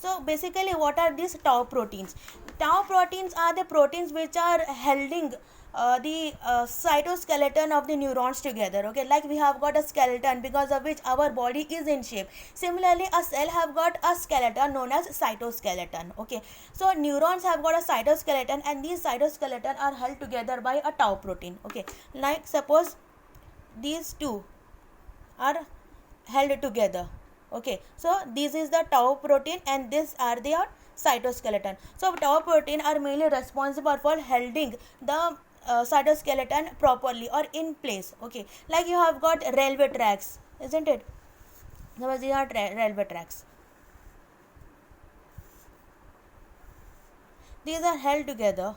So basically, what are these tau proteins? Tau proteins are the proteins which are holding the cytoskeleton of the neurons together. Okay, like we have got a skeleton because of which our body is in shape. Similarly, a cell have got a skeleton known as cytoskeleton. Okay, so neurons have got a cytoskeleton, and these cytoskeleton are held together by a tau protein. Okay, like suppose these two are held together. Okay, so this is the tau protein and this are the cytoskeleton. So tau protein are mainly responsible for holding the cytoskeleton properly or in place. Okay, like you have got railway tracks, isn't it? Suppose these are railway tracks. These are held together.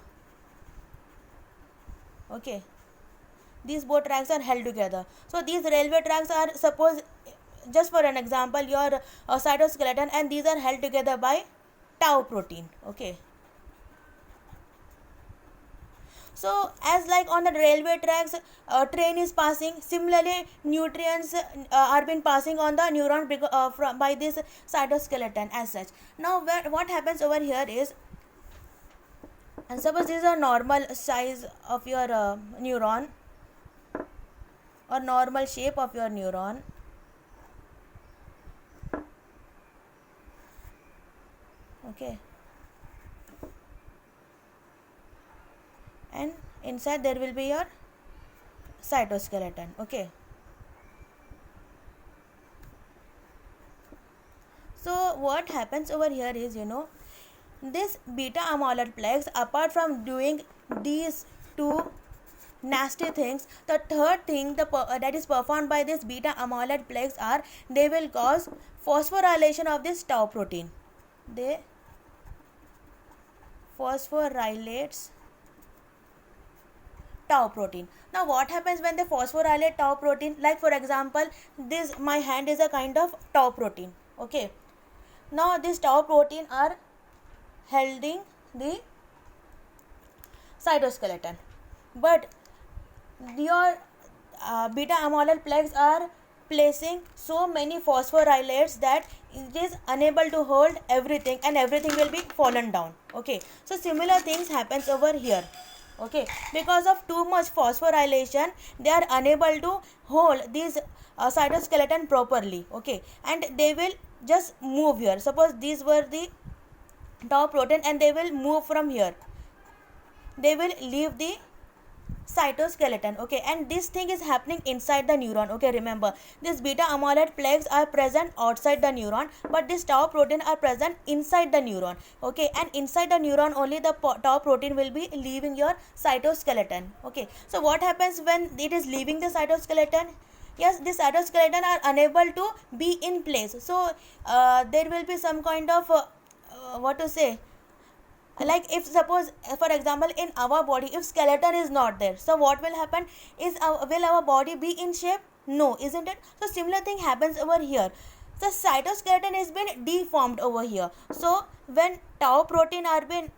Okay, these both tracks are held together. So these railway tracks are, suppose, just for an example, your cytoskeleton, and these are held together by tau protein. Okay, so as like on the railway tracks, train is passing, similarly nutrients are been passing on the neuron by this cytoskeleton as such. Now what happens over here is, and suppose this is a normal size of your neuron or normal shape of your neuron. Okay, and inside there will be your cytoskeleton. Okay, so what happens over here is, this beta amyloid plaques, apart from doing these two nasty things, the third thing that is performed by this beta amyloid plaques are, they will cause phosphorylation of this tau protein. They phosphorylates tau protein. Now what happens when they phosphorylate tau protein? Like for example, this my hand is a kind of tau protein. Okay, now this tau protein are holding the cytoskeleton, but your beta amyloid plaques are placing so many phosphorylates that it is unable to hold everything, and everything will be fallen down. Okay, so similar things happens over here. Okay, because of too much phosphorylation, they are unable to hold this cytoskeleton properly. Okay, and they will just move here. Suppose these were the tau protein, and they will move from here, they will leave the cytoskeleton. Okay, and this thing is happening inside the neuron. Okay, remember, this beta amyloid plaques are present outside the neuron, but this tau protein are present inside the neuron. Okay, and inside the neuron only the tau protein will be leaving your cytoskeleton. Okay, so what happens when it is leaving the cytoskeleton? Yes, the cytoskeleton are unable to be in place. So there will be some kind of what to say, like if suppose for example in our body, if skeleton is not there, so what will happen is, will our body be in shape? No, isn't it? So similar thing happens over here. The cytoskeleton has been deformed over here. So when tau protein are been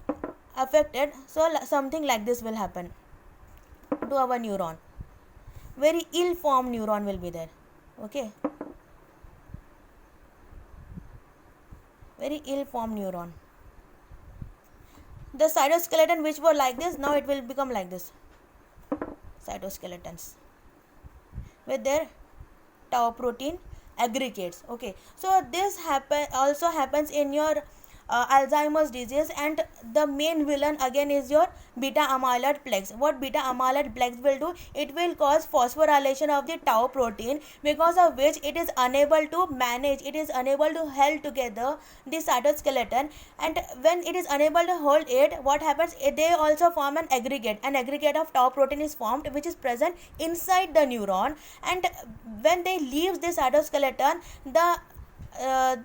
affected, so something like this will happen to our neuron. Very ill formed neuron will be there. Okay, very ill formed neuron. The cytoskeleton which were like this, now it will become like this. Cytoskeletons with their tau protein aggregates. Okay, so this also happens in your Alzheimer's disease, and the main villain again is your beta amyloid plaques. What beta amyloid plaques will do? It will cause phosphorylation of the tau protein, because of which it is unable to manage, it is unable to hold together the cytoskeleton, and when it is unable to hold it, what happens? They also form an aggregate of tau protein is formed, which is present inside the neuron, and when they leave the cytoskeleton, the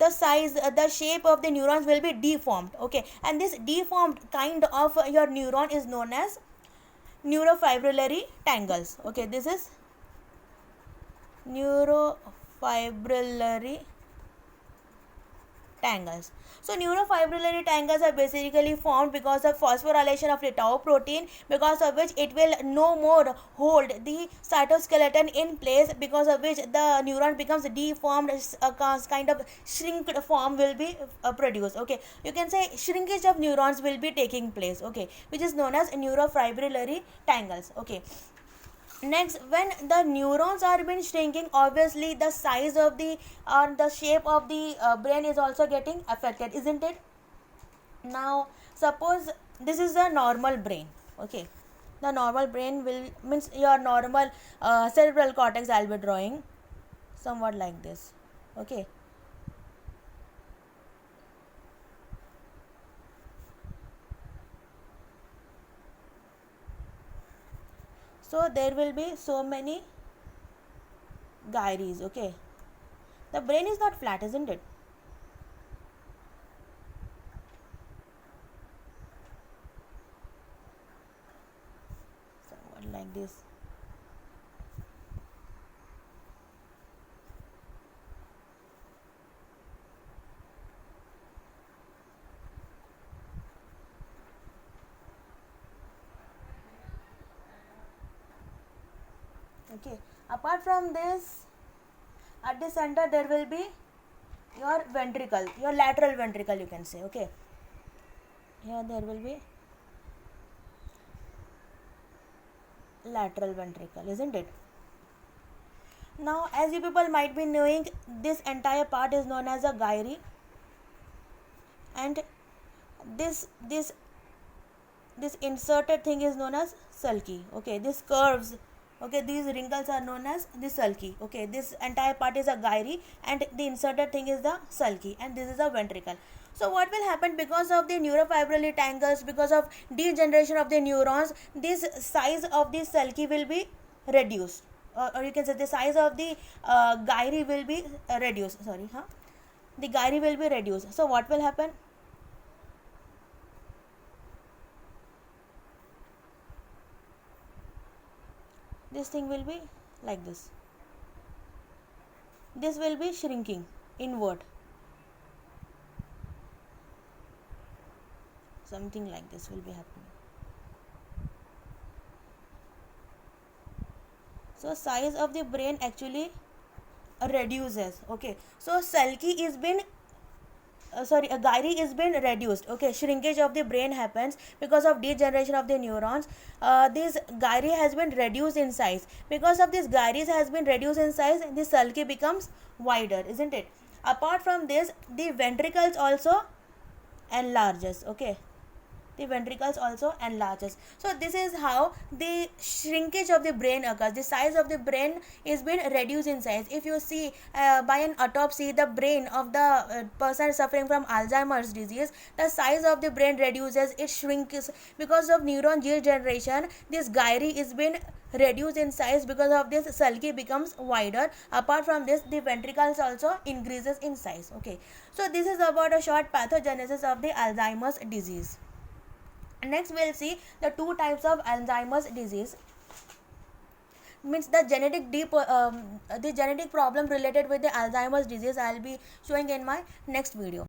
size, the shape of the neurons will be deformed. Okay, and this deformed kind of your neuron is known as neurofibrillary tangles. Okay, this is neurofibrillary tangles. So neurofibrillary tangles are basically formed because of phosphorylation of the tau protein, because of which it will no more hold the cytoskeleton in place, because of which the neuron becomes deformed, a kind of shrinked form will be produced. Okay, you can say shrinkage of neurons will be taking place, okay, which is known as neurofibrillary tangles. Okay, next, when the neurons are been shrinking, obviously the size of the or the shape of the brain is also getting affected, isn't it? Now suppose this is a normal brain. Okay, the normal brain will means your normal cerebral cortex. I'll be drawing somewhat like this. Okay, so there will be so many gyres. Okay, the brain is not flat, isn't it? Somewhat like this. Okay, apart from this, at the center there will be your ventricle, your lateral ventricle, you can say. Okay, here there will be lateral ventricle, isn't it? Now as you people might be knowing, this entire part is known as a gyre, and this this inserted thing is known as sulci. Okay, this curves, okay, these wrinkles are known as the sulci. Okay, this entire part is a gyre and the inserted thing is the sulci, and this is a ventricle. So what will happen because of the neurofibrillary tangles, because of degeneration of the neurons, this size of the sulci will be reduced, or you can say the size of the gyre will be reduced. Sorry, huh? The gyre will be reduced. So what will happen? This thing will be like this. This will be shrinking inward. Something like this will be happening. So size of the brain actually reduces. Okay, so sulci is been a gyre is been reduced. Okay, shrinkage of the brain happens because of degeneration of the neurons. This gyre has been reduced in size. Because of this gyres has been reduced in size, the sulci becomes wider, isn't it? Apart from this, the ventricles also enlarges. Okay, the ventricles also enlarges. So this is how the shrinkage of the brain occurs. The size of the brain is being reduced in size. If you see by an autopsy the brain of the person suffering from Alzheimer's disease, the size of the brain reduces, it shrinks because of neuron degeneration. This gyre is being reduced in size, because of this sulci becomes wider. Apart from this, the ventricles also increases in size. Okay, so this is about a short pathogenesis of the Alzheimer's disease. Next we'll see the two types of Alzheimer's disease, means the genetic problem related with the Alzheimer's disease I'll be showing in my next video.